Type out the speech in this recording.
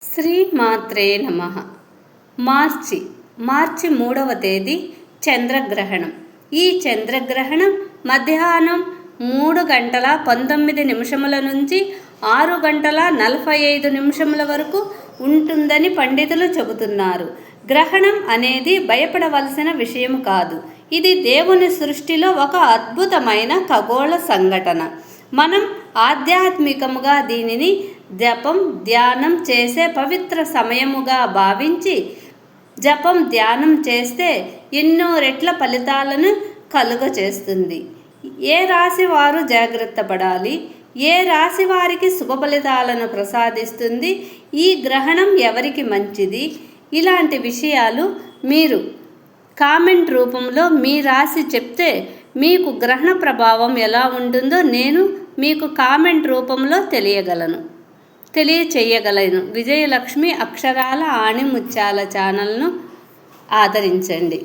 శ్రీమాత్రే నమః. మార్చి 3వ తేదీ చంద్రగ్రహణం. ఈ చంద్రగ్రహణం మధ్యాహ్నం 3:19 నుంచి 6:45 వరకు ఉంటుందని పండితులు చెబుతున్నారు. గ్రహణం అనేది భయపడవలసిన విషయం కాదు. ఇది దేవుని సృష్టిలో ఒక అద్భుతమైన ఖగోళ సంఘటన. మనం ఆధ్యాత్మికముగా దీనిని జపం ధ్యానం చేసే పవిత్ర సమయముగా భావించి జపం ధ్యానం చేస్తే ఎన్నో రెట్ల ఫలితాలను కలుగచేస్తుంది. ఏ రాశి వారు జాగ్రత్త పడాలి, ఏ రాశి వారికి శుభ ఫలితాలను ప్రసాదిస్తుంది, ఈ గ్రహణం ఎవరికి మంచిది, ఇలాంటి విషయాలు మీరు కామెంట్ రూపంలో మీ రాశి చెప్తే మీకు గ్రహణ ప్రభావం ఎలా ఉంటుందో నేను మీకు కామెంట్ రూపంలో తెలియచేయగలను. విజయలక్ష్మి అక్షరాల ఆణిముత్యాల ఛానల్ను ఆదరించండి.